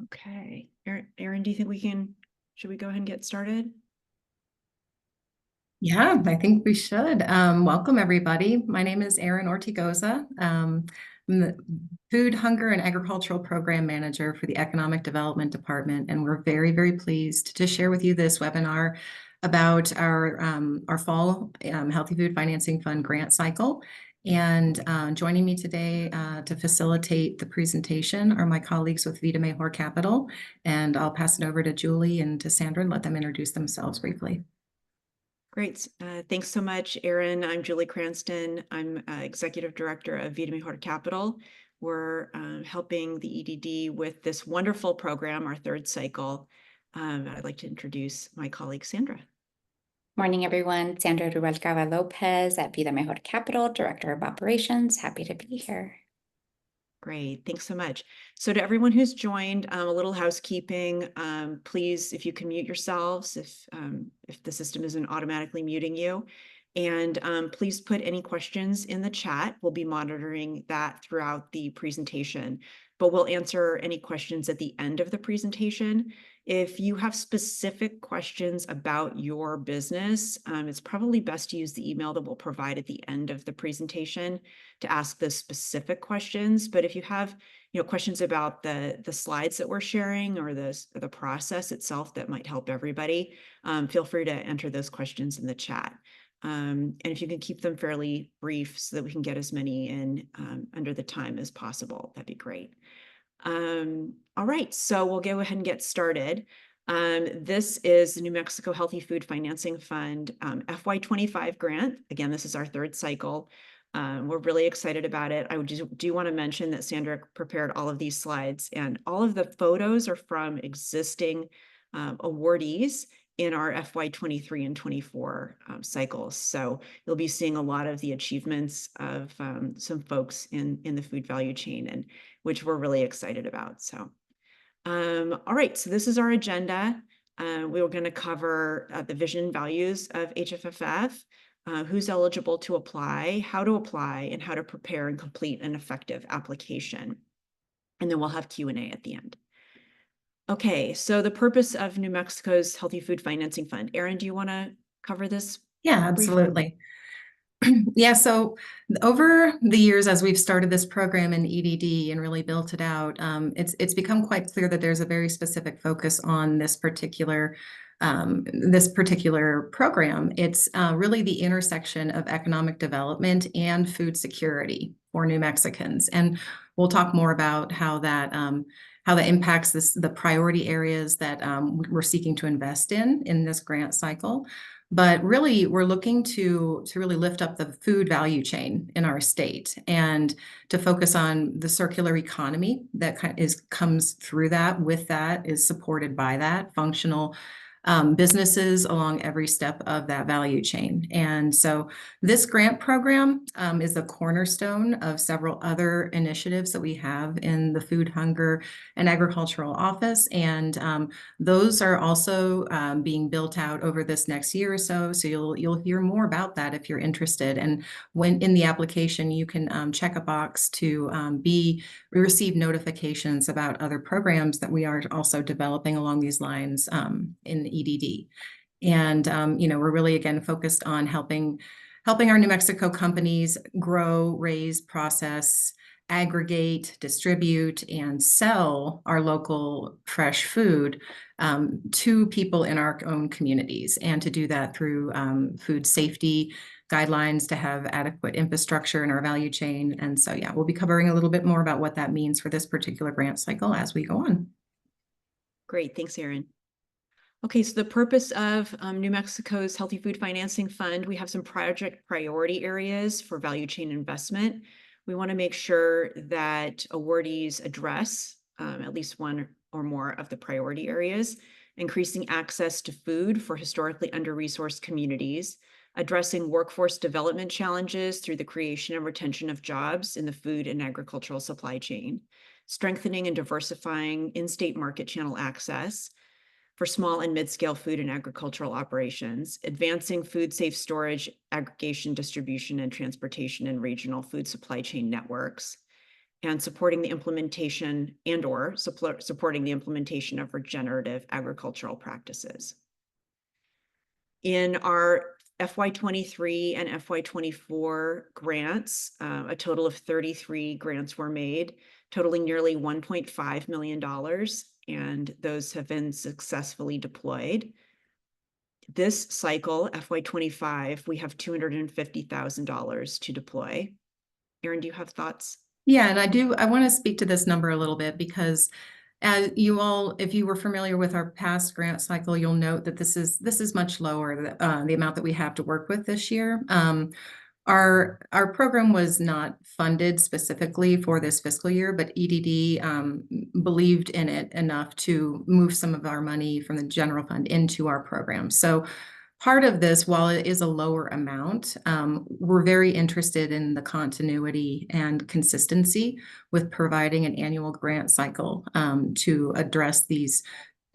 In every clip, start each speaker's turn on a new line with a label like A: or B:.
A: Okay, Erin, do you think should we go ahead and get started?
B: Yeah, I think we should. Welcome, everybody. My name is Erin Ortigoza. I'm the Food, Hunger, and Agricultural Program Manager for the Economic Development Department, and we're very, very pleased to share with you this webinar about our fall Healthy Food Financing Fund grant cycle. And joining me today to facilitate the presentation are my colleagues with Vida Mejor Capital, and I'll pass it over to Julie and to Sandra and let them introduce themselves briefly.
A: Great. Thanks so much, Erin. I'm Julie Cranston. I'm Executive Director of Vida Mejor Capital. We're helping the EDD with this wonderful program, our third cycle. I'd like to introduce my colleague, Sandra.
C: Morning, everyone. Sandra Rubalcaba Lopez at Vida Mejor Capital, Director of Operations. Happy to be here.
A: Great, thanks so much. So to everyone who's joined, a little housekeeping. Please, if you can mute yourselves, if the system isn't automatically muting you. And please put any questions in the chat. We'll be monitoring that throughout the presentation, but we'll answer any questions at the end of the presentation. If you have specific questions about your business, it's probably best to use the email that we'll provide at the end of the presentation to ask the specific questions. But if you have questions about the slides that we're sharing or the process itself that might help everybody, feel free to enter those questions in the chat. And if you can keep them fairly brief so that we can get as many in under the time as possible, that'd be great. All right, so we'll go ahead and get started. This is the New Mexico Healthy Food Financing Fund FY25 grant. Again, this is our third cycle. We're really excited about it. I do want to mention that Sandra prepared all of these slides, and all of the photos are from existing awardees in our FY23 and 24 cycles. So you'll be seeing a lot of the achievements of some folks in the food value chain, and which we're really excited about. So, all right, so this is our agenda. We were going to cover the vision and values of HFFF, who's eligible to apply, and how to prepare and complete an effective application. And then we'll have Q&A at the end. Okay, so the purpose of New Mexico's Healthy Food Financing Fund. Erin, do you want to cover this?
B: Yeah, absolutely. Yeah, so over the years, as we've started this program in EDD and really built it out, it's become quite clear that there's a very specific focus on this particular program. It's really the intersection of economic development and food security for New Mexicans, and we'll talk more about how that impacts the priority areas that we're seeking to invest in this grant cycle. But really, we're looking to really lift up the food value chain in our state and to focus on the circular economy that comes through that, is supported by that, functional businesses along every step of that value chain. And so this grant program is a cornerstone of several other initiatives that we have in the Food, Hunger, and Agricultural Office. And those are also being built out over this next year or so. So you'll hear more about that if you're interested. And when in the application, you can check a box to receive notifications about other programs that we are also developing along these lines in EDD. And we're really again focused on helping our New Mexico companies grow, raise, process, aggregate, distribute, and sell our local fresh food to people in our own communities, and to do that through food safety guidelines, to have adequate infrastructure in our value chain. And so, yeah, we'll be covering a little bit more about what that means for this particular grant cycle as we go on.
A: Great, thanks, Erin. Okay, so the purpose of New Mexico's Healthy Food Financing Fund, we have some project priority areas for value chain investment. We want to make sure that awardees address at least one or more of the priority areas: increasing access to food for historically under-resourced communities, addressing workforce development challenges through the creation and retention of jobs in the food and agricultural supply chain, strengthening and diversifying in-state market channel access for small and mid-scale food and agricultural operations, advancing food safe storage, aggregation, distribution, and transportation in regional food supply chain networks, and supporting the implementation and/or supporting the implementation of regenerative agricultural practices. In our FY23 and FY24 grants, a total of 33 grants were made, totaling nearly $1.5 million, and those have been successfully deployed. This cycle, FY25, we have $250,000 to deploy. Erin, do you have thoughts?
B: Yeah, and I want to speak to this number a little bit because as you all, if you were familiar with our past grant cycle, you'll note that this is much lower, the amount that we have to work with this year. Our program was not funded specifically for this fiscal year, but EDD believed in it enough to move some of our money from the general fund into our program. So part of this, while it is a lower amount, we're very interested in the continuity and consistency with providing an annual grant cycle to address these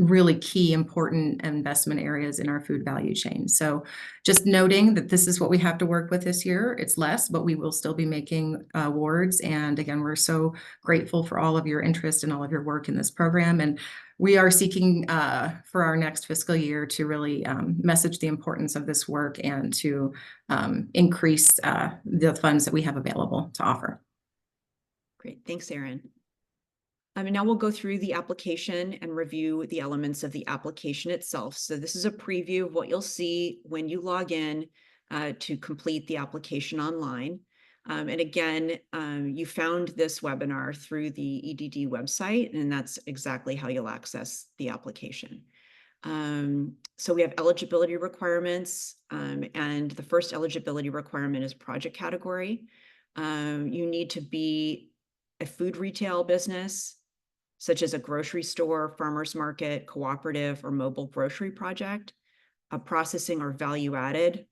B: really key important investment areas in our food value chain. So just noting that this is what we have to work with this year. It's less, but we will still be making awards. And again, we're so grateful for all of your interest and all of your work in this program. And we are seeking for our next fiscal year to really message the importance of this work and to increase the funds that we have available to offer.
A: Great, thanks, Erin. And now we'll go through the application and review the elements of the application itself. So this is a preview of what you'll see when you log in to complete the application online. And again, you found this webinar through the EDD website, and that's exactly how you'll access the application. So we have eligibility requirements, and the first eligibility requirement is project category. You need to be a food retail business, such as a grocery store, farmer's market, cooperative, or mobile grocery project. A processing or value-added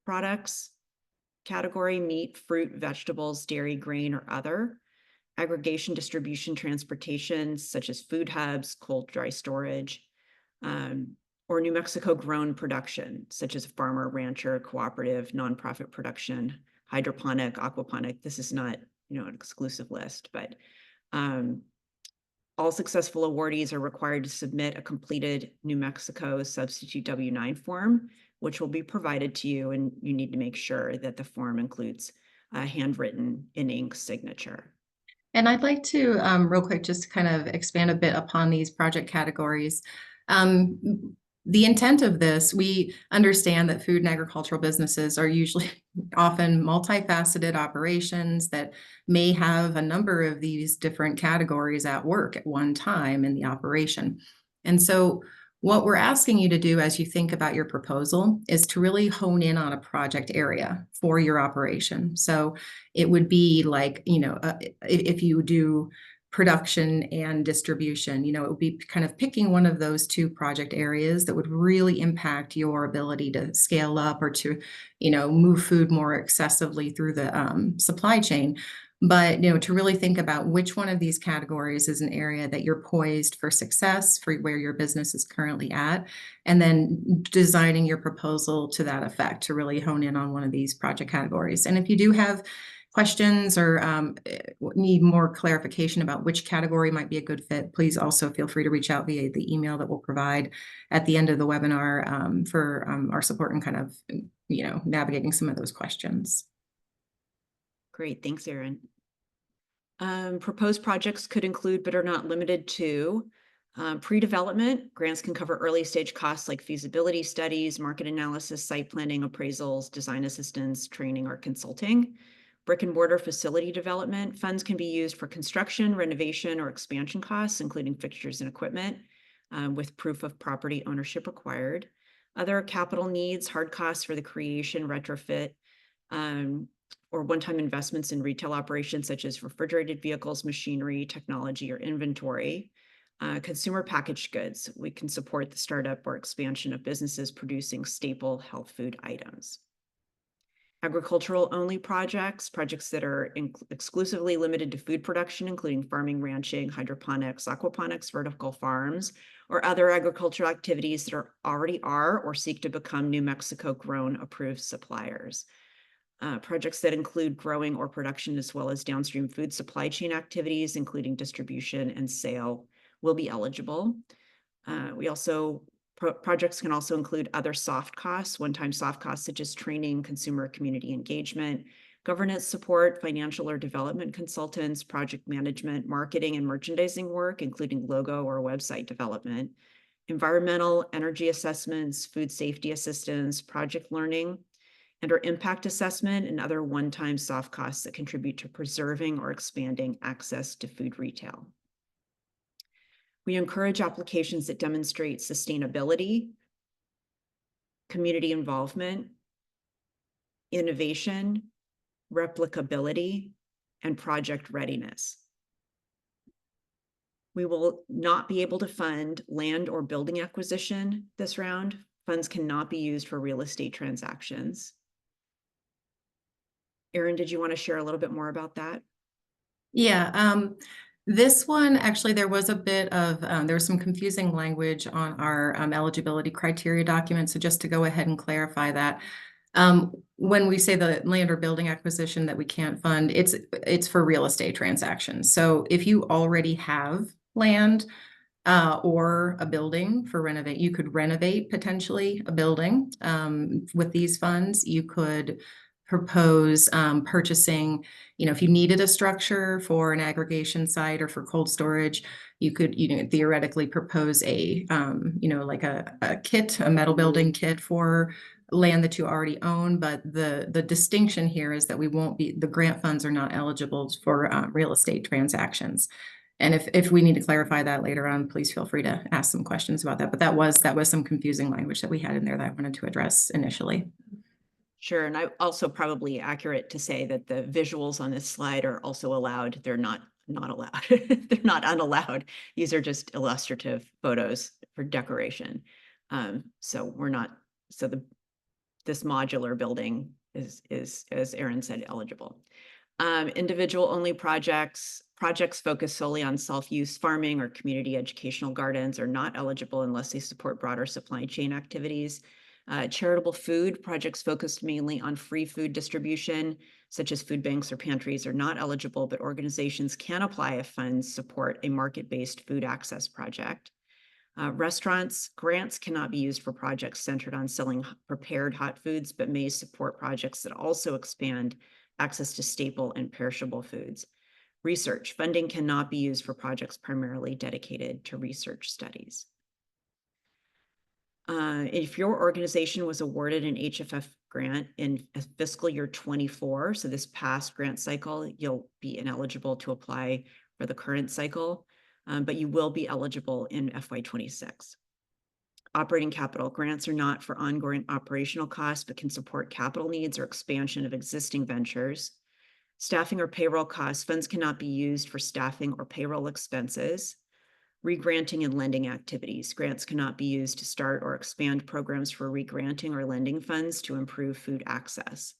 A: products category: meat, fruit, vegetables, dairy, grain, or other. Aggregation, distribution, transportation, such as food hubs, cold, dry storage, or New Mexico grown production, such as farmer, rancher, cooperative, nonprofit production, hydroponic, aquaponic. This is not, an exclusive list, but all successful awardees are required to submit a completed New Mexico substitute W-9 form, which will be provided to you, and you need to make sure that the form includes a handwritten in ink signature.
B: And I'd like to real quick just kind of expand a bit upon these project categories. The intent of this, we understand that food and agricultural businesses are usually often multifaceted operations that may have a number of these different categories at work at one time in the operation. And so what we're asking you to do as you think about your proposal is to really hone in on a project area for your operation. So it would be like, if you do production and distribution, it would be kind of picking one of those two project areas that would really impact your ability to scale up or to, move food more excessively through the supply chain. But, to really think about which one of these categories is an area that you're poised for success for where your business is currently at, and then designing your proposal to that effect to really hone in on one of these project categories. And if you do have questions or need more clarification about which category might be a good fit, please also feel free to reach out via the email that we'll provide at the end of the webinar for our support and kind of, navigating some of those questions.
A: Great, thanks, Erin. Proposed projects could include, but are not limited to, pre-development. Grants can cover early stage costs like feasibility studies, market analysis, site planning, appraisals, design assistance, training, or consulting. Brick and mortar facility development. Funds can be used for construction, renovation, or expansion costs, including fixtures and equipment, with proof of property ownership required. Other capital needs, hard costs for the creation, retrofit, or one-time investments in retail operations, such as refrigerated vehicles, machinery, technology, or inventory. Consumer packaged goods. We can support the startup or expansion of businesses producing staple health food items. Agricultural only projects that are exclusively limited to food production, including farming, ranching, hydroponics, aquaponics, vertical farms, or other agricultural activities that already are or seek to become New Mexico grown approved suppliers. Projects that include growing or production as well as downstream food supply chain activities, including distribution and sale, will be eligible. Projects can also include other soft costs, one-time soft costs such as training, consumer community engagement, governance support, financial or development consultants, project management, marketing and merchandising work, including logo or website development, environmental, energy assessments, food safety assistance, project learning, and/or impact assessment and other one-time soft costs that contribute to preserving or expanding access to food retail. We encourage applications that demonstrate sustainability, community involvement, innovation, replicability, and project readiness. We will not be able to fund land or building acquisition this round. Funds cannot be used for real estate transactions. Erin, did you want to share a little bit more about that?
B: Yeah, this one, actually, there was a bit of, there was some confusing language on our eligibility criteria document. So just to go ahead and clarify that, when we say the land or building acquisition that we can't fund, it's for real estate transactions. So if you already have land or a building for renovate, you could renovate potentially a building with these funds. You could propose purchasing, if you needed a structure for an aggregation site or for cold storage, you could, theoretically propose a, like a kit, a metal building kit for land that you already own. But the distinction here is that the grant funds are not eligible for real estate transactions. And if we need to clarify that later on, please feel free to ask some questions about that. But that was some confusing language that we had in there that I wanted to address initially.
A: Sure, and I also probably accurate to say that the visuals on this slide are also allowed. They're not allowed. They're not unallowed. These are just illustrative photos for decoration. This modular building is, as Erin said, eligible. Individual only projects focused solely on self-use farming or community educational gardens are not eligible unless they support broader supply chain activities. Charitable food projects focused mainly on free food distribution, such as food banks or pantries, are not eligible, but organizations can apply if funds support a market-based food access project. Restaurants grants cannot be used for projects centered on selling prepared hot foods, but may support projects that also expand access to staple and perishable foods. Research funding cannot be used for projects primarily dedicated to research studies. If your organization was awarded an HFF grant in fiscal year 24, so this past grant cycle, you'll be ineligible to apply for the current cycle, but you will be eligible in FY26. Operating capital grants are not for ongoing operational costs, but can support capital needs or expansion of existing ventures. Staffing or payroll costs, funds cannot be used for staffing or payroll expenses. Regranting and lending activities, grants cannot be used to start or expand programs for regranting or lending funds to improve food access.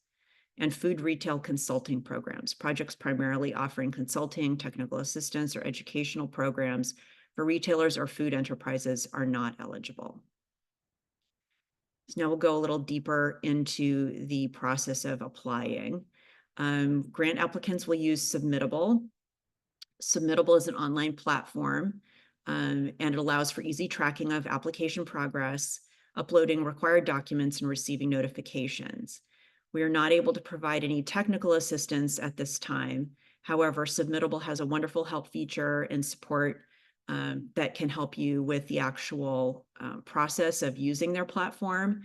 A: And food retail consulting programs, projects primarily offering consulting, technical assistance, or educational programs for retailers or food enterprises are not eligible. So now we'll go a little deeper into the process of applying. Grant applicants will use Submittable. Submittable is an online platform, and it allows for easy tracking of application progress, uploading required documents, and receiving notifications. We are not able to provide any technical assistance at this time. However, Submittable has a wonderful help feature and support that can help you with the actual process of using their platform.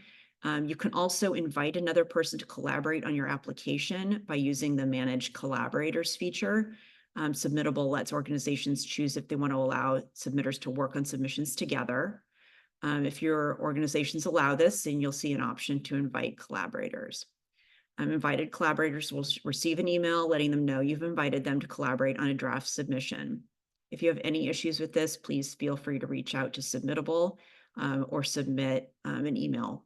A: You can also invite another person to collaborate on your application by using the Manage Collaborators feature. Submittable lets organizations choose if they want to allow submitters to work on submissions together. If your organizations allow this, then you'll see an option to invite collaborators. Invited collaborators will receive an email letting them know you've invited them to collaborate on a draft submission. If you have any issues with this, please feel free to reach out to Submittable or submit an email.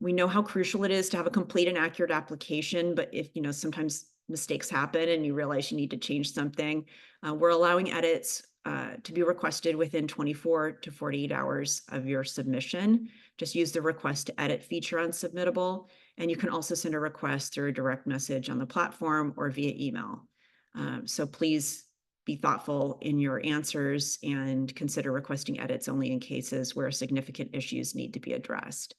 A: We know how crucial it is to have a complete and accurate application, but if sometimes mistakes happen and you realize you need to change something, we're allowing edits to be requested within 24 to 48 hours of your submission. Just use the request to edit feature on Submittable, and you can also send a request through a direct message on the platform or via email. So please be thoughtful in your answers and consider requesting edits only in cases where significant issues need to be addressed.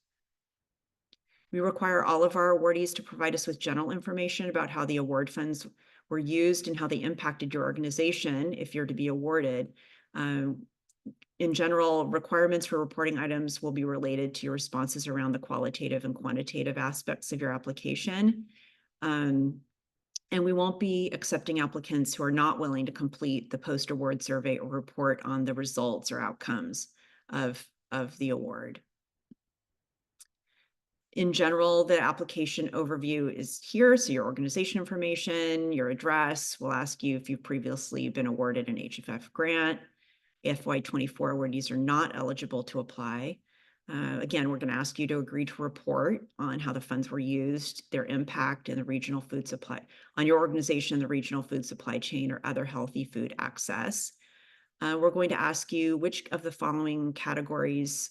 A: We require all of our awardees to provide us with general information about how the award funds were used and how they impacted your organization if you're to be awarded. In general, requirements for reporting items will be related to your responses around the qualitative and quantitative aspects of your application. And we won't be accepting applicants who are not willing to complete the post-award survey or report on the results or outcomes of the award. In general, the application overview is here. So your organization information, your address. We'll ask you if you've previously been awarded an HFFF grant. FY24 awardees are not eligible to apply. Again, we're going to ask you to agree to report on how the funds were used, their impact in the regional food supply, on your organization, the regional food supply chain, or other healthy food access. We're going to ask you which of the following categories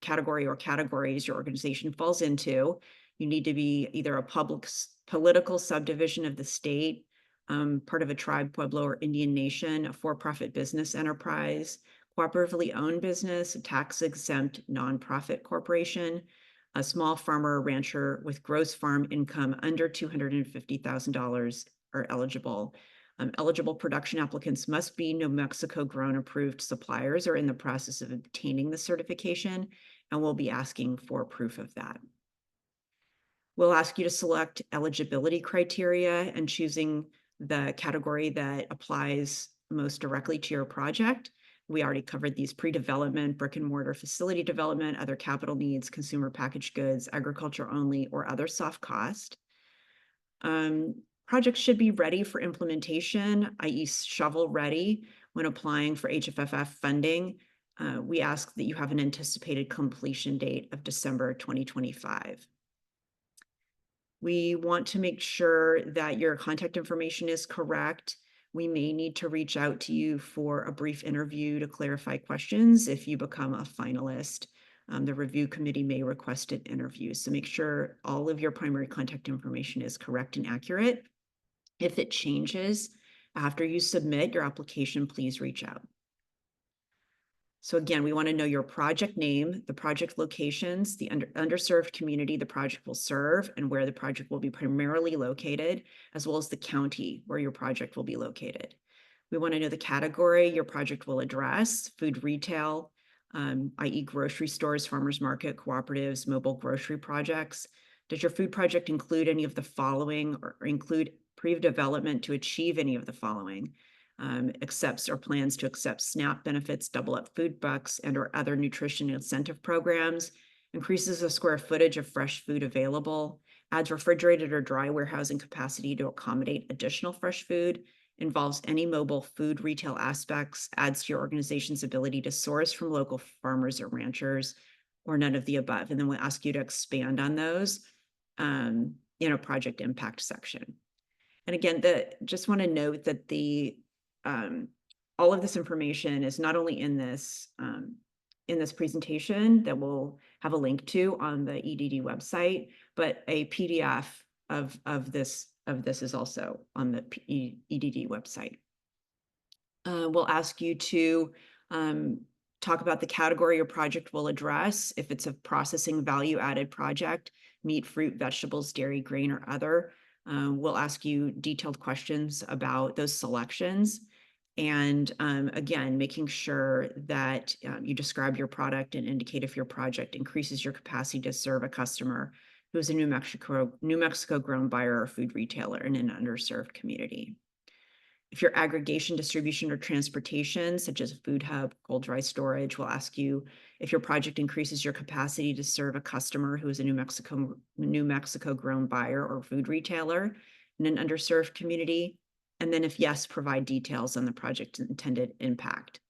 A: your organization falls into. You need to be either a political subdivision of the state, part of a tribe, pueblo, or Indian nation, a for-profit business enterprise, cooperatively owned business, a tax-exempt nonprofit corporation, a small farmer or rancher with gross farm income under $250,000 are eligible. Eligible production applicants must be New Mexico grown approved suppliers or in the process of obtaining the certification, and we'll be asking for proof of that. We'll ask you to select eligibility criteria and choosing the category that applies most directly to your project. We already covered these: pre-development, brick and mortar facility development, other capital needs, consumer packaged goods, agriculture only, or other soft cost. Projects should be ready for implementation, i.e. shovel ready when applying for HFFF funding. We ask that you have an anticipated completion date of December 2025. We want to make sure that your contact information is correct. We may need to reach out to you for a brief interview to clarify questions if you become a finalist. The review committee may request an interview. So make sure all of your primary contact information is correct and accurate. If it changes after you submit your application, please reach out. So again, we want to know your project name, the project locations, the underserved community the project will serve, and where the project will be primarily located, as well as the county where your project will be located. We want to know the category your project will address: food retail, i.e. grocery stores, farmers market, cooperatives, mobile grocery projects. Does your food project include any of the following, or include pre-development to achieve any of the following? Accepts or plans to accept SNAP benefits, double up food bucks, and or other nutrition incentive programs, increases the square footage of fresh food available, adds refrigerated or dry warehousing capacity to accommodate additional fresh food, involves any mobile food retail aspects, adds to your organization's ability to source from local farmers or ranchers, or none of the above. And then we'll ask you to expand on those in a project impact section. And again, just want to note that all of this information is not only in this presentation that we'll have a link to on the EDD website, but a PDF of this is also on the EDD website. We'll ask you to talk about the category your project will address. If it's a processing value-added project, meat, fruit, vegetables, dairy, grain, or other, we'll ask you detailed questions about those selections. And again, making sure that you describe your product and indicate if your project increases your capacity to serve a customer who is a New Mexico grown buyer or food retailer in an underserved community. If your aggregation, distribution, or transportation, such as a food hub, cold dry storage, will ask you if your project increases your capacity to serve a customer who is a New Mexico grown buyer or food retailer in an underserved community. And then if yes, provide details on the project's intended impact.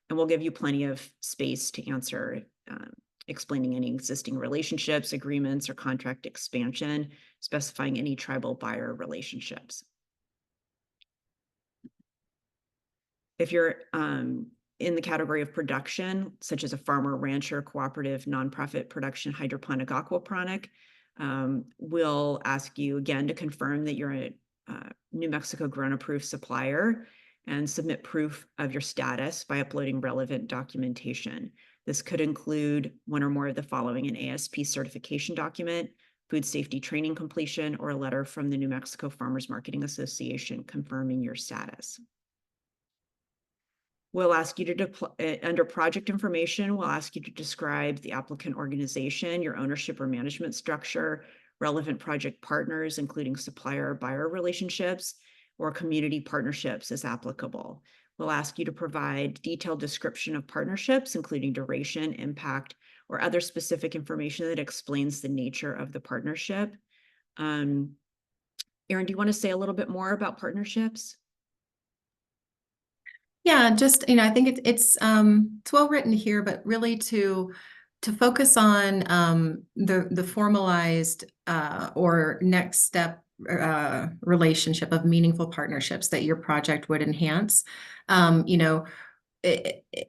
A: And we'll give you plenty of space to answer, explaining any existing relationships, agreements, or contract expansion, specifying any tribal buyer relationships. If you're in the category of production, such as a farmer, rancher, cooperative, nonprofit production, hydroponic, aquaponic, we'll ask you again to confirm that you're a New Mexico grown approved supplier and submit proof of your status by uploading relevant documentation. This could include one or more of the following: an ASP certification document, food safety training completion, or a letter from the New Mexico Farmers Marketing Association confirming your status. We'll ask you to under project information, we'll ask you to describe the applicant organization, your ownership or management structure, relevant project partners, including supplier or buyer relationships, or community partnerships as applicable. We'll ask you to provide detailed description of partnerships, including duration, impact, or other specific information that explains the nature of the partnership. Erin, do you want to say a little bit more about partnerships?
B: Yeah, just, I think it's well written here, but really to focus on the formalized or next step relationship of meaningful partnerships that your project would enhance.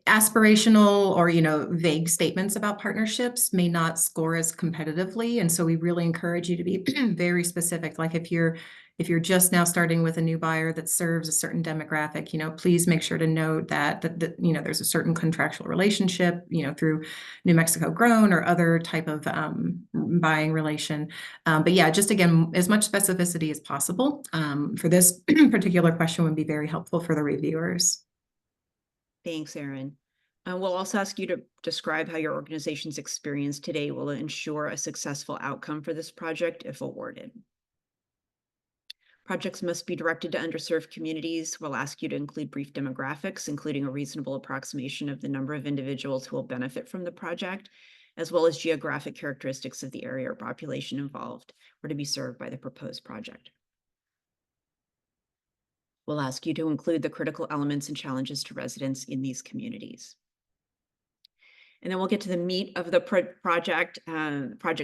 B: Aspirational or vague statements about partnerships may not score as competitively, and so we really encourage you to be very specific. Like if you're just now starting with a new buyer that serves a certain demographic, please make sure to note that there's a certain contractual relationship, through New Mexico Grown or other type of buying relation. But yeah, just again, as much specificity as possible for this particular question would be very helpful for the reviewers.
A: Thanks, Erin. We'll also ask you to describe how your organization's experience today will ensure a successful outcome for this project if awarded. Projects must be directed to underserved communities. We'll ask you to include brief demographics, including a reasonable approximation of the number of individuals who will benefit from the project, as well as geographic characteristics of the area or population involved or to be served by the proposed project. We'll ask you to include the critical elements and challenges to residents in these communities. And then we'll get to the meat of the project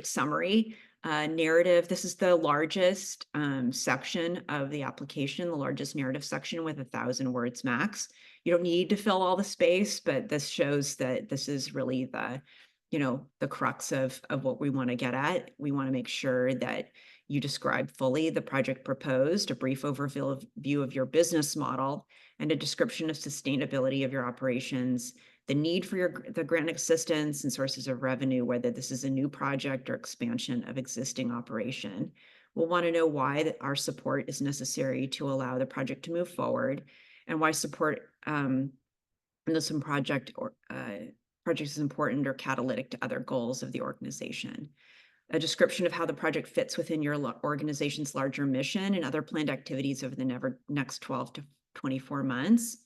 A: summary. Narrative. This is the largest section of the application, the largest narrative section with 1,000 words max. You don't need to fill all the space, but this shows that this is really the crux of what we want to get at. We want to make sure that you describe fully the project proposed, a brief overview of your business model, and a description of sustainability of your operations, the need for the grant assistance and sources of revenue, whether this is a new project or expansion of existing operation. We'll want to know why our support is necessary to allow the project to move forward, and why support in this project is important or catalytic to other goals of the organization. A description of how the project fits within your organization's larger mission and other planned activities over the next 12 to 24 months.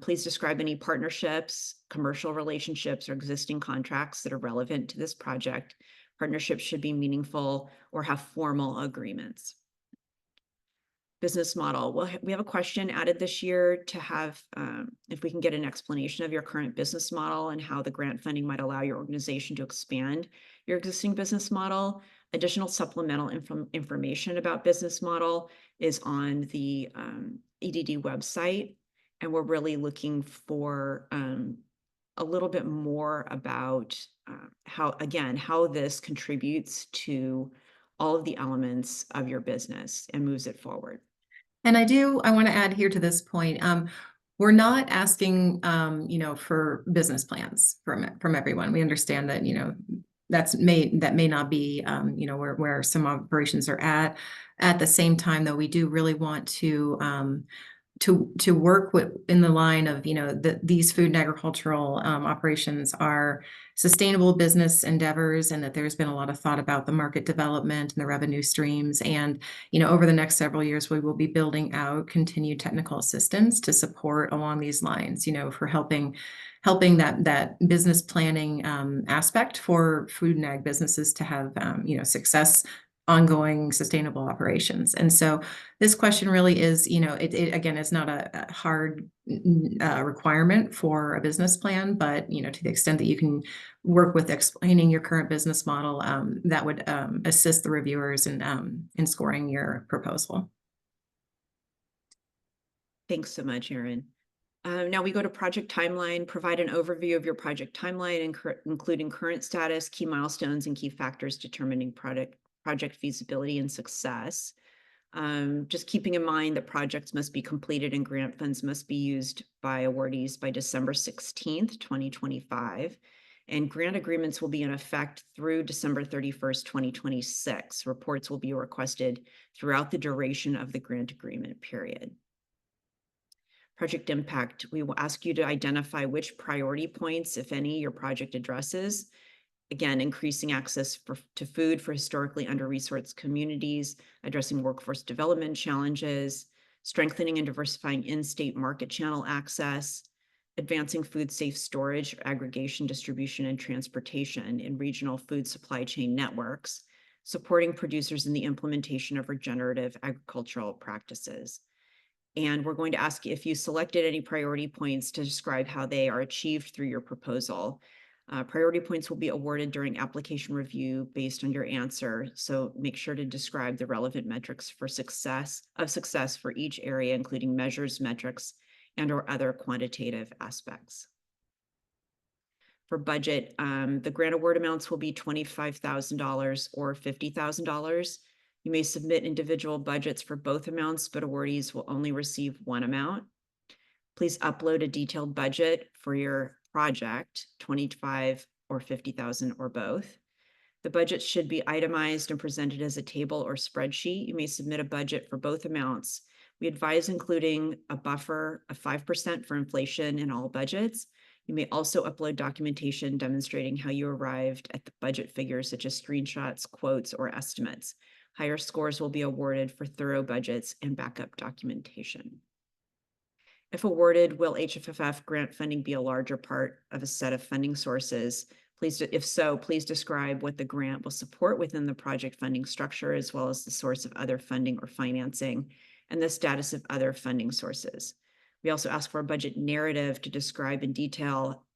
A: Please describe any partnerships, commercial relationships, or existing contracts that are relevant to this project. Partnerships should be meaningful or have formal agreements. Business model. Well, we have a question added this year to have, if we can get an explanation of your current business model and how the grant funding might allow your organization to expand your existing business model. Additional supplemental information about business model is on the EDD website. And we're really looking for a little bit more about how this contributes to all of the elements of your business and moves it forward.
B: And I want to add here to this point, we're not asking, for business plans from everyone. We understand that, that may not be, where some operations are at. At the same time, though, we do really want to work in the line of, these food and agricultural operations are sustainable business endeavors, and that there's been a lot of thought about the market development and the revenue streams. And, over the next several years, we will be building out continued technical assistance to support along these lines, for helping that business planning aspect for food and ag businesses to have, success, ongoing sustainable operations. And so this question really is, it again, is not a hard requirement for a business plan, but, to the extent that you can work with explaining your current business model, that would assist the reviewers in scoring your proposal.
A: Thanks so much, Erin. Now we go to project timeline. Provide an overview of your project timeline, including current status, key milestones, and key factors determining project feasibility and success. Just keeping in mind that projects must be completed and grant funds must be used by awardees by December 16th, 2025. And grant agreements will be in effect through December 31st, 2026. Reports will be requested throughout the duration of the grant agreement period. Project impact, we will ask you to identify which priority points, if any, your project addresses. Again, increasing access to food for historically under-resourced communities, addressing workforce development challenges, strengthening and diversifying in-state market channel access, advancing food safe storage, aggregation, distribution, and transportation in regional food supply chain networks, supporting producers in the implementation of regenerative agricultural practices. And we're going to ask if you selected any priority points to describe how they are achieved through your proposal. Priority points will be awarded during application review based on your answer. So make sure to describe the relevant metrics for success for each area, including measures, metrics, and/or other quantitative aspects. For budget, the grant award amounts will be $25,000 or $50,000. You may submit individual budgets for both amounts, but awardees will only receive one amount. Please upload a detailed budget for your project, 25 or 50,000 or both. The budget should be itemized and presented as a table or spreadsheet. You may submit a budget for both amounts. We advise including a buffer of 5% for inflation in all budgets. You may also upload documentation demonstrating how you arrived at the budget figures, such as screenshots, quotes, or estimates. Higher scores will be awarded for thorough budgets and backup documentation. If awarded, will HFFF grant funding be a larger part of a set of funding sources? If so, please describe what the grant will support within the project funding structure, as well as the source of other funding or financing and the status of other funding sources. We also ask for a budget narrative to describe in detail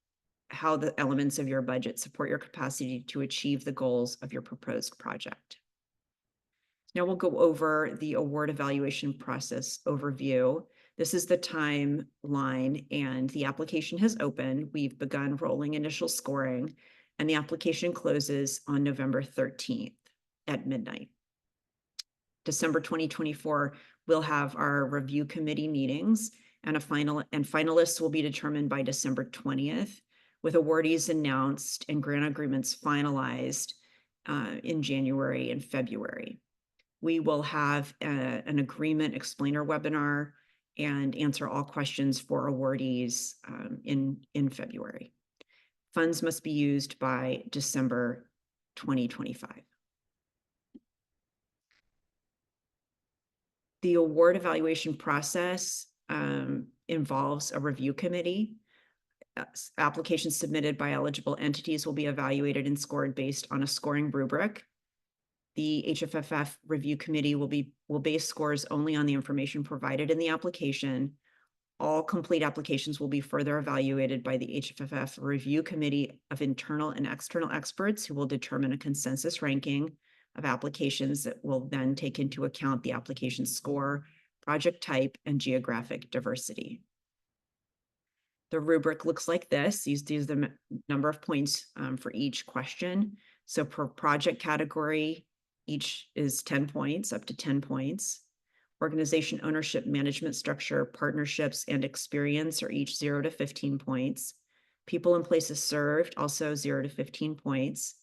A: how the elements of your budget support your capacity to achieve the goals of your proposed project. Now we'll go over the award evaluation process overview. This is the timeline, and the application has opened. We've begun rolling initial scoring, and the application closes on November 13th at midnight. December 2024, we'll have our review committee meetings, and finalists will be determined by December 20th, with awardees announced and grant agreements finalized in January and February. We will have an agreement explainer webinar and answer all questions for awardees in February. Funds must be used by December 2025. The award evaluation process involves a review committee. Applications submitted by eligible entities will be evaluated and scored based on a scoring rubric. The HFFF review committee will base scores only on the information provided in the application. All complete applications will be further evaluated by the HFFF review committee of internal and external experts who will determine a consensus ranking of applications that will then take into account the application score, project type, and geographic diversity. The rubric looks like this. These are the number of points for each question. So per project category, each is 10 points, up to 10 points. Organization ownership, management structure, partnerships, and experience are each 0 to 15 points. People and places served, also 0 to 15 points.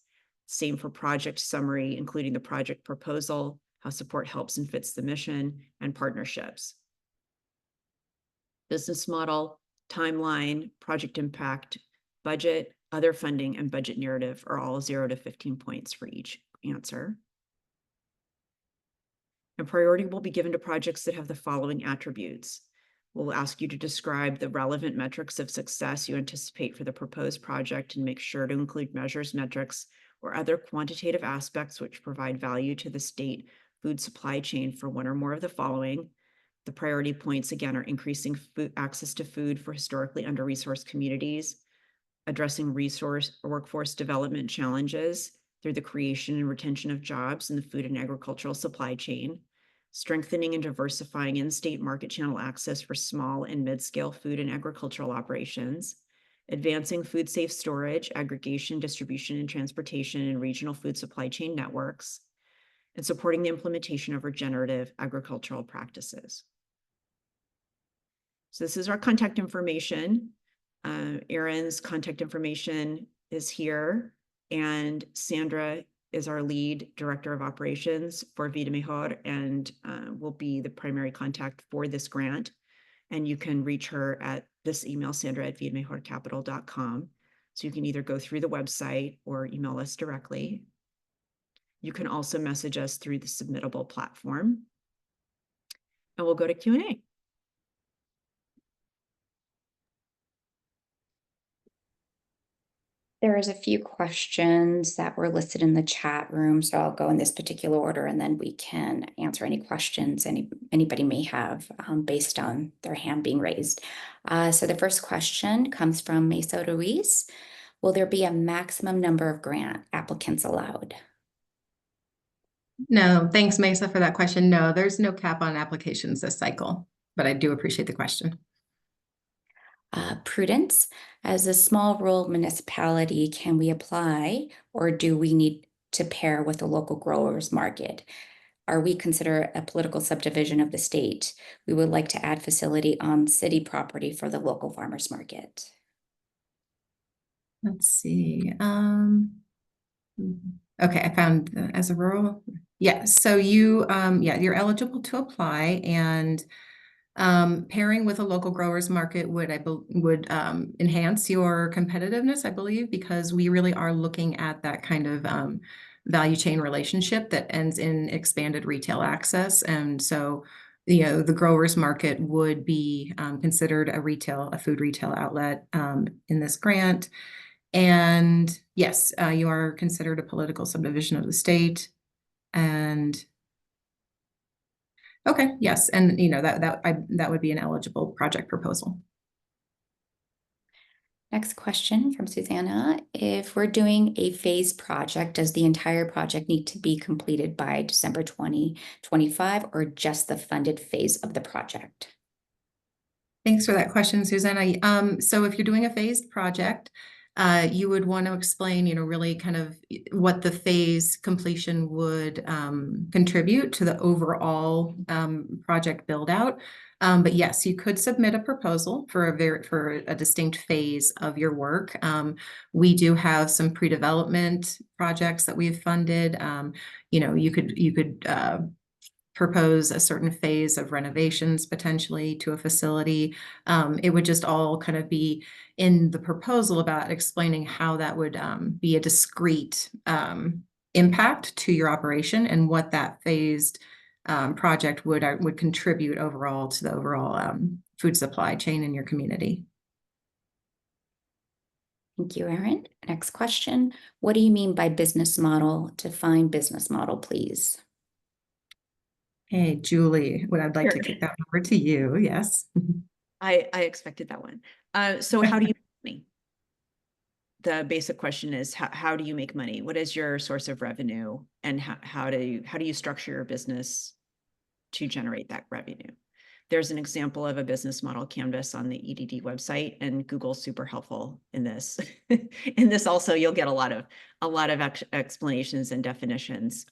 A: Same for project summary, including the project proposal, how support helps and fits the mission, and partnerships. Business model, timeline, project impact, budget, other funding, and budget narrative are all 0 to 15 points for each answer. And priority will be given to projects that have the following attributes. We'll ask you to describe the relevant metrics of success you anticipate for the proposed project and make sure to include measures, metrics, or other quantitative aspects which provide value to the state food supply chain for one or more of the following. The priority points, again, are increasing access to food for historically under-resourced communities, addressing workforce development challenges through the creation and retention of jobs in the food and agricultural supply chain, strengthening and diversifying in-state market channel access for small and mid-scale food and agricultural operations, advancing food safe storage, aggregation, distribution, and transportation in regional food supply chain networks, and supporting the implementation of regenerative agricultural practices. So this is our contact information. Erin's contact information is here, and Sandra is our lead director of operations for Vida Mejor and will be the primary contact for this grant. And you can reach her at this email, sandra@vidamejorcapital.com. So you can either go through the website or email us directly. You can also message us through the submittable platform. And we'll go to Q&A.
C: There is a few questions that were listed in the chat room, so I'll go in this particular order, and then we can answer any questions anybody may have based on their hand being raised. So the first question comes from Mesa Ruiz. Will there be a maximum number of grant applicants allowed?
B: No, thanks, Mesa, for that question. No, there's no cap on applications this cycle, but I do appreciate the question.
C: Prudence, as a small rural municipality, can we apply, or do we need to pair with a local growers market? Are we considered a political subdivision of the state? We would like to add facility on city property for the local farmers market.
B: Let's see. Okay, I found as a rural. Yeah, so you're eligible to apply, and pairing with a local growers market would enhance your competitiveness, I believe, because we really are looking at that kind of value chain relationship that ends in expanded retail access. And so, the growers market would be considered a food retail outlet in this grant. And yes, you are considered a political subdivision of the state. And okay, yes, and that would be an eligible project proposal.
C: Next question from Susanna. If we're doing a phased project, does the entire project need to be completed by December 2025 or just the funded phase of the project?
B: Thanks for that question, Susanna. So if you're doing a phased project, you would want to explain, really kind of what the phase completion would contribute to the overall project build out. But yes, you could submit a proposal for a distinct phase of your work. We do have some pre-development projects that we've funded. You could propose a certain phase of renovations potentially to a facility. It would just all kind of be in the proposal about explaining how that would be a discrete impact to your operation and what that phased project would contribute overall to the overall food supply chain in your community.
C: Thank you, Erin. Next question. What do you mean by business model? Define business model, please.
B: Hey, Julie, I'd like to kick that over to you. Yes.
A: I expected that one. So how do you make money? The basic question is, how do you make money? What is your source of revenue, and how do you structure your business to generate that revenue? There's an example of a business model canvas on the EDD website, and Google's super helpful in this. In this also, you'll get a lot of explanations and definitions.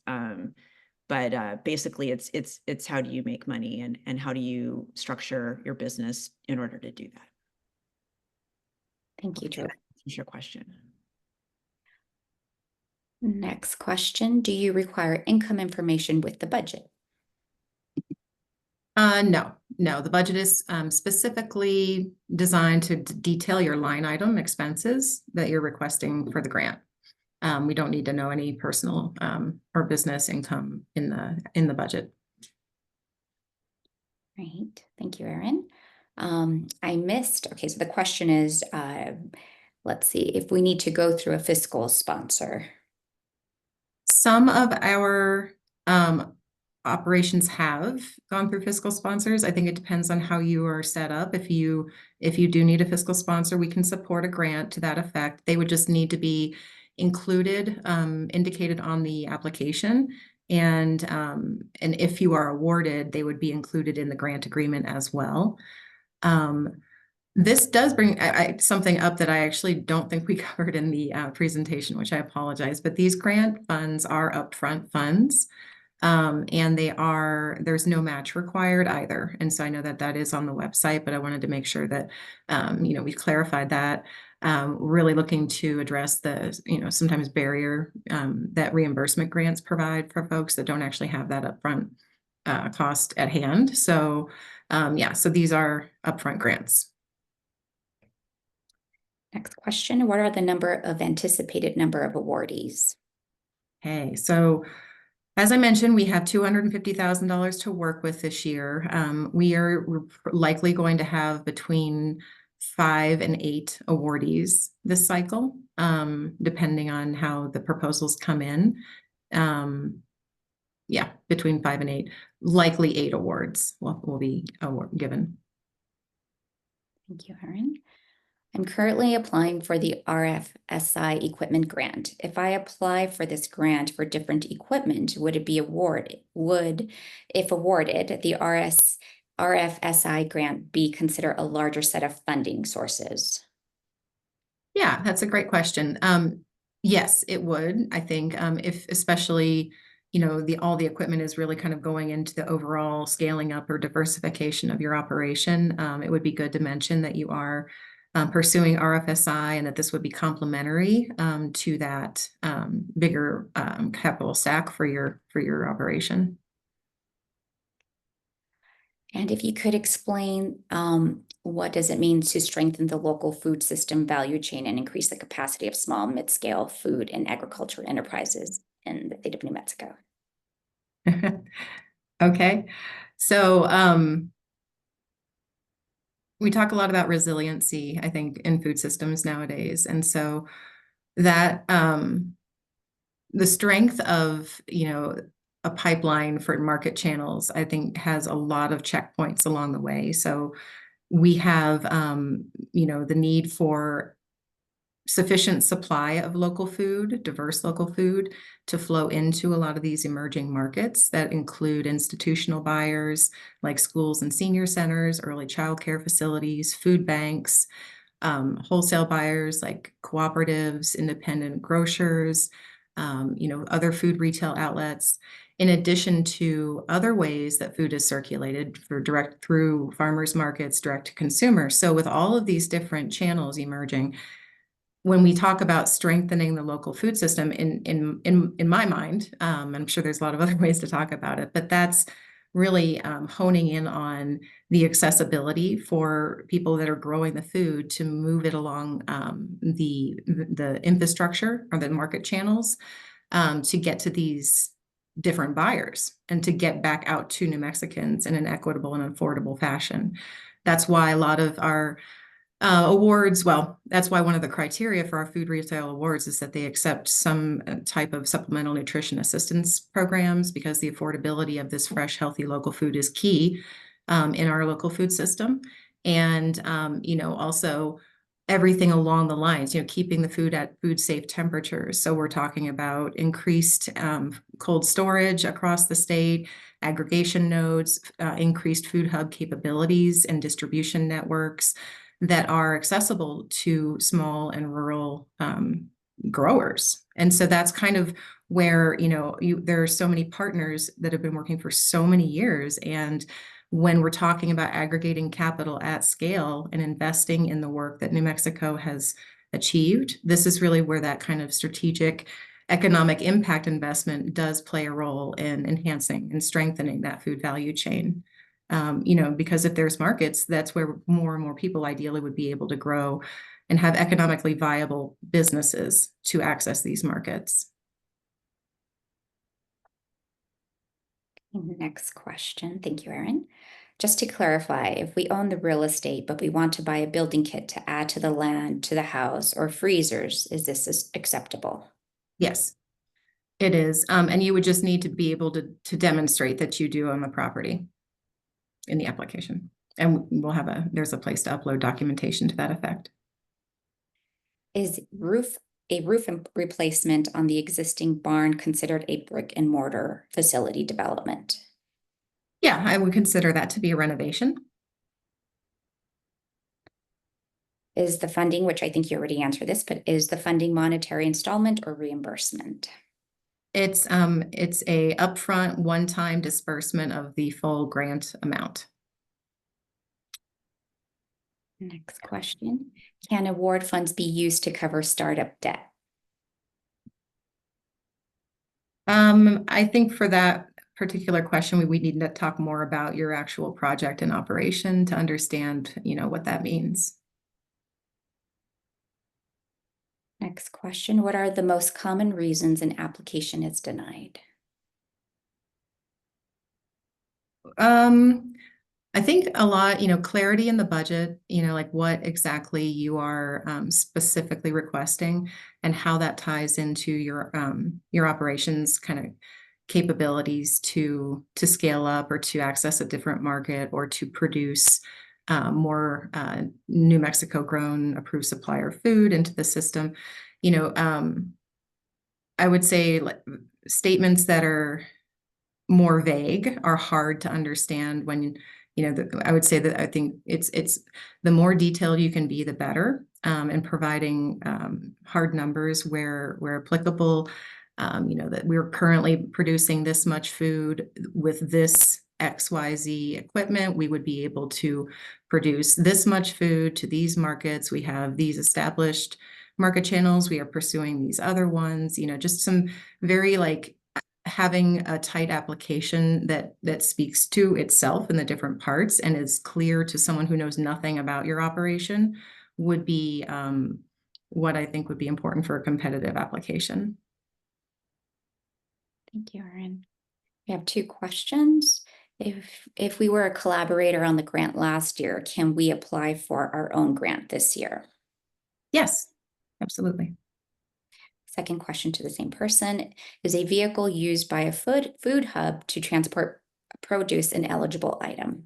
A: But basically, it's how do you make money, and how do you structure your business in order to do that?
C: Thank you, Julie.
A: That's your question.
C: Next question. Do you require income information with the budget?
B: No. The budget is specifically designed to detail your line item expenses that you're requesting for the grant. We don't need to know any personal or business income in the budget.
C: Right. Thank you, Erin. I missed. Okay, so the question is, let's see, if we need to go through a fiscal sponsor.
B: Some of our operations have gone through fiscal sponsors. I think it depends on how you are set up. If you do need a fiscal sponsor, we can support a grant to that effect. They would just need to be included, indicated on the application, And if you are awarded, they would be included in the grant agreement as well. This does bring something up that I actually don't think we covered in the presentation, which I apologize, but these grant funds are upfront funds. And there's no match required either. And so I know that that is on the website, but I wanted to make sure that, we clarified that. Really looking to address the, sometimes barrier that reimbursement grants provide for folks that don't actually have that upfront cost at hand. So, so these are upfront grants.
C: Next question, what are the anticipated number of awardees?
B: Okay, so as I mentioned, we have $250,000 to work with this year. We're likely going to have between 5 and 8 awardees this cycle, depending on how the proposals come in. Between 5 and 8, likely 8 awards will be given.
C: Thank you, Erin. I'm currently applying for the RFSI equipment grant. If I apply for this grant for different equipment, would it be awarded? If awarded, the RFSI grant be considered a larger set of funding sources?
B: Yeah, that's a great question. Yes, it would. I think if especially, all the equipment is really kind of going into the overall scaling up or diversification of your operation, it would be good to mention that you are pursuing RFSI and that this would be complementary to that bigger capital stack for your operation.
C: And if you could explain what does it mean to strengthen the local food system value chain and increase the capacity of small, mid-scale food and agriculture enterprises in the state of New Mexico?
B: Okay, so we talk a lot about resiliency, I think, in food systems nowadays. And so that the strength of, a pipeline for market channels, I think, has a lot of checkpoints along the way. So we have, the need for sufficient supply of local food, diverse local food, to flow into a lot of these emerging markets that include institutional buyers like schools and senior centers, early childcare facilities, food banks, wholesale buyers like cooperatives, independent grocers, other food retail outlets, in addition to other ways that food is circulated through farmers markets, direct to consumers. So with all of these different channels emerging, when we talk about strengthening the local food system, in my mind, I'm sure there's a lot of other ways to talk about it, but that's really honing in on the accessibility for people that are growing the food to move it along the infrastructure or the market channels to get to these different buyers and to get back out to New Mexicans in an equitable and affordable fashion. That's why a lot of our awards, that's why one of the criteria for our food retail awards is that they accept some type of supplemental nutrition assistance programs, because the affordability of this fresh, healthy local food is key in our local food system. And, also everything along the lines, keeping the food at food safe temperatures. So we're talking about increased cold storage across the state, aggregation nodes, increased food hub capabilities and distribution networks that are accessible to small and rural growers. And so that's kind of where, there are so many partners that have been working for so many years. And when we're talking about aggregating capital at scale and investing in the work that New Mexico has achieved, this is really where that kind of strategic economic impact investment does play a role in enhancing and strengthening that food value chain. Because if there's markets, that's where more and more people ideally would be able to grow and have economically viable businesses to access these markets.
C: Next question. Thank you, Erin. Just to clarify, if we own the real estate, but we want to buy a building kit to add to the land, to the house, or freezers, is this acceptable?
B: Yes, it is. And you would just need to be able to demonstrate that you do own the property in the application. And there's a place to upload documentation to that effect.
C: Is roof a roof replacement on the existing barn considered a brick and mortar facility development?
B: Yeah, I would consider that to be a renovation.
C: Is the funding, which I think you already answered this, but is the funding monetary installment or reimbursement?
B: It's a upfront one-time disbursement of the full grant amount.
C: Next question. Can award funds be used to cover startup debt?
B: I think for that particular question, we need to talk more about your actual project and operation to understand, what that means.
C: Next question. What are the most common reasons an application is denied?
B: I think a lot, clarity in the budget, like what exactly you are specifically requesting and how that ties into your operations kind of capabilities to scale up or to access a different market or to produce more New Mexico grown approved supplier food into the system. I would say like, statements that are more vague are hard to understand when I would say that I think it's the more detailed you can be, the better, in providing hard numbers where applicable. That we're currently producing this much food with this XYZ equipment, we would be able to produce this much food to these markets. We have these established market channels. We are pursuing these other ones, just some very like having a tight application that speaks to itself in the different parts and is clear to someone who knows nothing about your operation would be what I think would be important for a competitive application.
C: Thank you, Erin. We have 2 questions. If we were a collaborator on the grant last year, can we apply for our own grant this year?
B: Yes, absolutely.
C: Second question to the same person. Is a vehicle used by a food hub to transport produce an eligible item?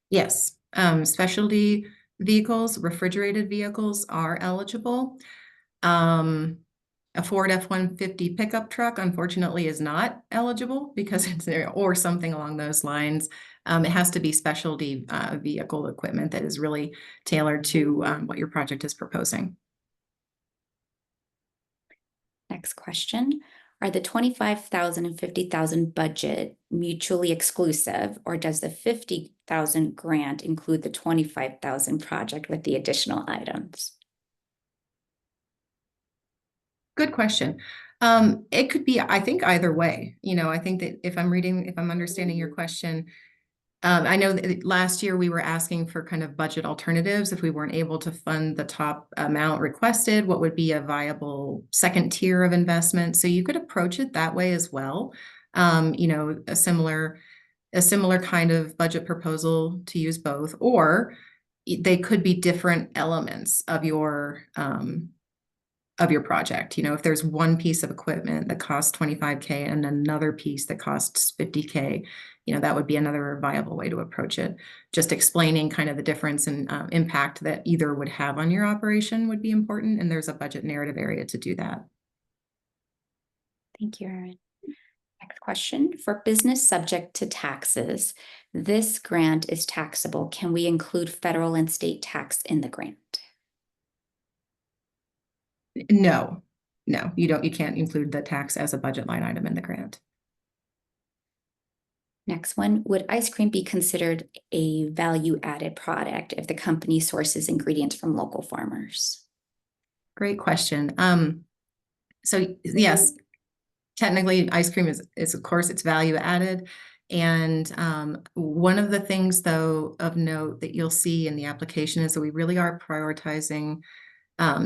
B: Yes. Specialty vehicles, refrigerated vehicles are eligible. A Ford F-150 pickup truck, unfortunately, is not eligible because it's there or something along those lines. It has to be specialty vehicle equipment that is really tailored to what your project is proposing.
C: Next question. Are the 25,000 and 50,000 budget mutually exclusive, or does the 50,000 grant include the 25,000 project with the additional items?
B: Good question. It could be, I think, either way. I think that if I'm understanding your question, I know that last year we were asking for kind of budget alternatives. If we weren't able to fund the top amount requested, what would be a viable second tier of investment? So you could approach it that way as well. A similar kind of budget proposal to use both, or they could be different elements of your project. If there's one piece of equipment that costs $25K and another piece that costs $50K, that would be another viable way to approach it. Just explaining kind of the difference and impact that either would have on your operation would be important. And there's a budget narrative area to do that.
C: Thank you, Erin. Next question. For business subject to taxes, this grant is taxable. Can we include federal and state tax in the grant?
B: No, you don't. You can't include the tax as a budget line item in the grant.
C: Next one, would ice cream be considered a value-added product if the company sources ingredients from local farmers?
B: Great question. So yes, technically ice cream is of course it's value added. And one of the things though of note that you'll see in the application is that we really are prioritizing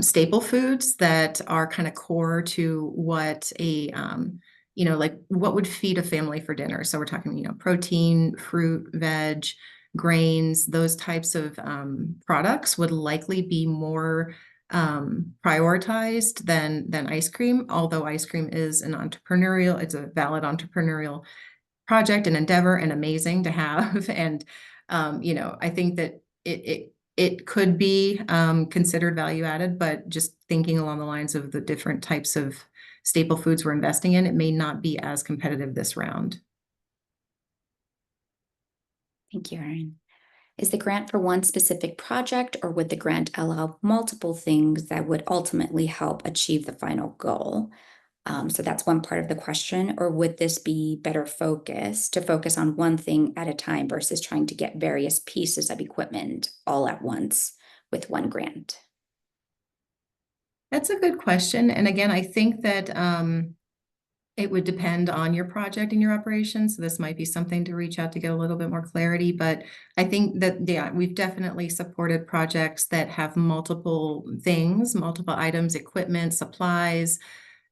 B: staple foods that are kind of core to what like what would feed a family for dinner. So we're talking, protein, fruit, veg, grains, those types of products would likely be more prioritized than ice cream, although ice cream is it's a valid entrepreneurial project and endeavor and amazing to have. And, I think that it could be considered value added, but just thinking along the lines of the different types of staple foods we're investing in, it may not be as competitive this round.
C: Thank you, Erin. Is the grant for one specific project, or would the grant allow multiple things that would ultimately help achieve the final goal? So that's one part of the question. Or would this be better focused to focus on one thing at a time versus trying to get various pieces of equipment all at once with one grant?
B: That's a good question. And again, I think that it would depend on your project and your operations. So this might be something to reach out to get a little bit more clarity. But I think that, yeah, we've definitely supported projects that have multiple things, multiple items, equipment, supplies,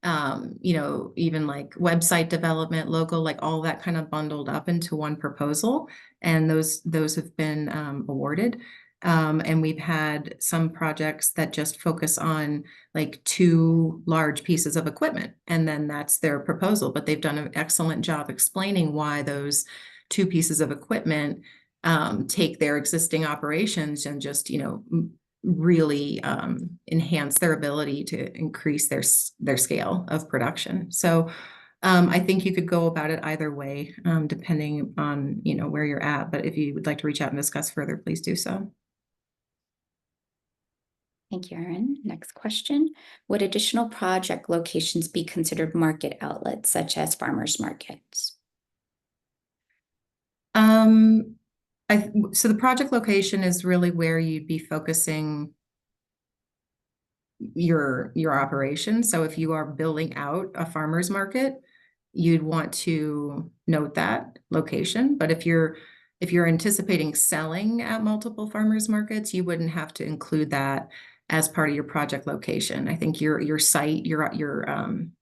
B: you know, even like website development, logo, like all that kind of bundled up into one proposal. And those have been awarded. And we've had some projects that just focus on like 2 large pieces of equipment, and then that's their proposal. But they've done an excellent job explaining why those 2 pieces of equipment take their existing operations and just, you know, really enhance their ability to increase their scale of production. So I think you could go about it either way, depending on, you know, where you're at. But if you would like to reach out and discuss further, please do so.
C: Thank you, Erin. Next question. Would additional project locations be considered market outlets, such as farmers markets?
B: So the project location is really where you'd be focusing your operation. So if you are building out a farmer's market, you'd want to note that location. But if you're anticipating selling at multiple farmers markets, you wouldn't have to include that as part of your project location. I think your site, your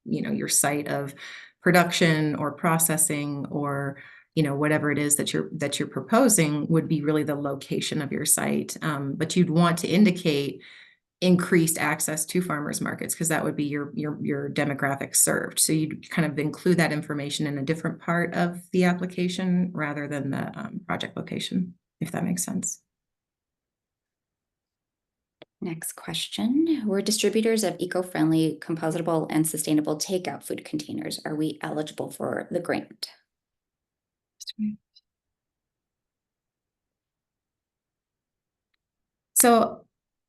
B: you know, your site of production or processing, or you know, whatever it is that you're proposing, would be really the location of your site. But you'd want to indicate increased access to farmers markets, because that would be your demographic served. So you'd kind of include that information in a different part of the application rather than the project location, if that makes sense.
C: Next question. We're distributors of eco-friendly, compostable, and sustainable takeout food containers. Are we eligible for the grant?
B: So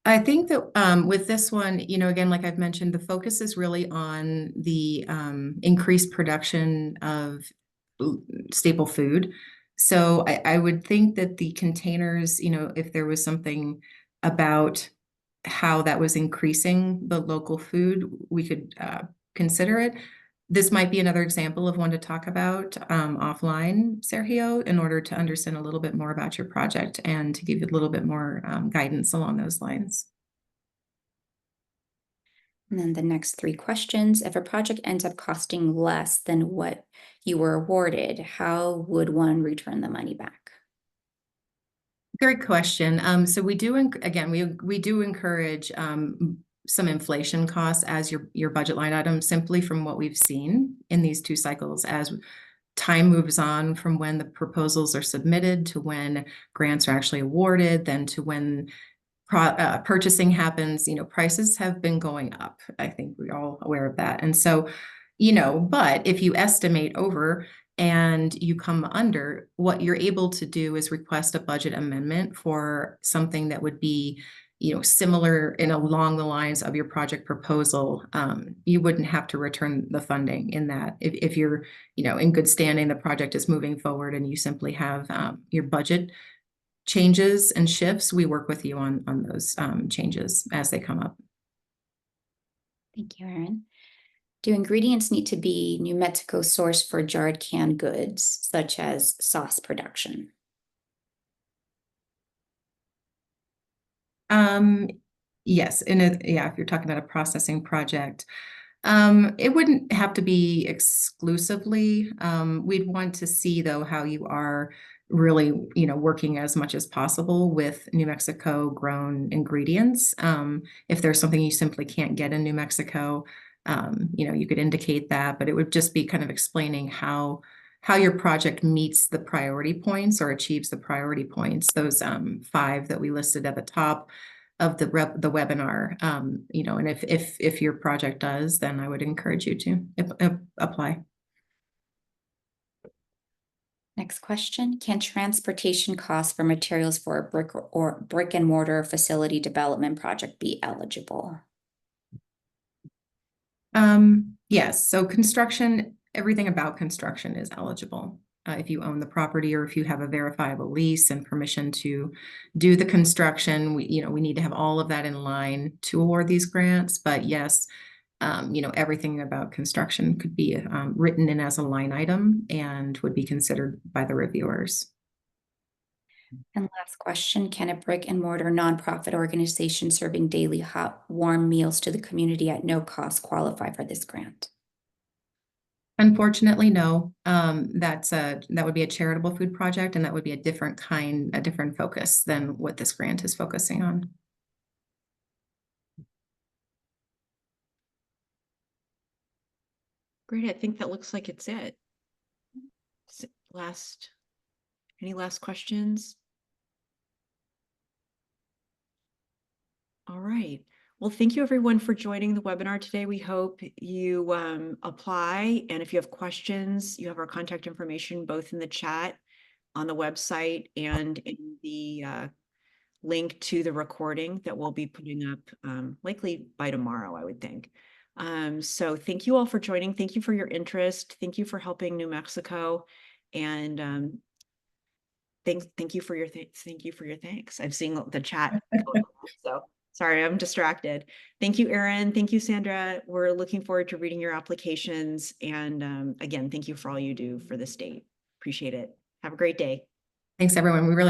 B: I think that with this one, you know, again, like I've mentioned, the focus is really on the increased production of staple food. So I would think that the containers, you know, if there was something about how that was increasing the local food, we could consider it. This might be another example of one to talk about offline, Sergio, in order to understand a little bit more about your project and to give you a little bit more guidance along those lines.
C: And then the next 3 questions. If a project ends up costing less than what you were awarded, how would one return the money back?
B: Great question. So we do, again, we do encourage some inflation costs as your budget line item, simply from what we've seen in these 2 cycles. As time moves on from when the proposals are submitted to when grants are actually awarded, then to when purchasing happens, you know, prices have been going up. I think we're all aware of that. And so, you know, but if you estimate over and you come under, what you're able to do is request a budget amendment for something that would be, you know, similar and along the lines of your project proposal. You wouldn't have to return the funding in that. If you're, you know, in good standing, the project is moving forward and you simply have your budget changes and shifts, we work with you on those changes as they come up.
C: Thank you, Erin. Do ingredients need to be New Mexico sourced for jarred canned goods, such as sauce production?
B: Yes, yeah, if you're talking about a processing project, it wouldn't have to be exclusively. We'd want to see, though, how you are really, you know, working as much as possible with New Mexico grown ingredients. If there's something you simply can't get in New Mexico, you know, you could indicate that, but it would just be kind of explaining how how your project meets the priority points or achieves the priority points, those 5 that we listed at the top of the webinar. You know, and if your project does, then I would encourage you to apply.
C: Next question, can transportation costs for materials for a brick and mortar facility development project be eligible?
B: Yes, so construction, everything about construction is eligible. If you own the property or if you have a verifiable lease and permission to do the construction, we need to have all of that in line to award these grants. But yes, everything about construction could be written in as a line item and would be considered by the reviewers.
C: And last question, can a brick and mortar nonprofit organization serving daily hot, warm meals to the community at no cost qualify for this grant?
B: Unfortunately, no. That would be a charitable food project, and that would be a different focus than what this grant is focusing on.
A: Great. I think that looks like it's it. Any last questions? All right. Well, thank you everyone for joining the webinar today. We hope you apply, and if you have questions, you have our contact information both in the chat on the website and in the link to the recording that we'll be putting up likely by tomorrow, I would think. So thank you all for joining. Thank you for your interest. Thank you for helping New Mexico, and thank you for your thanks. I've seen the chat go on, so sorry, I'm distracted. Thank you, Erin. Thank you, Sandra. We're looking forward to reading your applications. And again, thank you for all you do for the state. Appreciate it. Have a great day.
B: Thanks, everyone. We really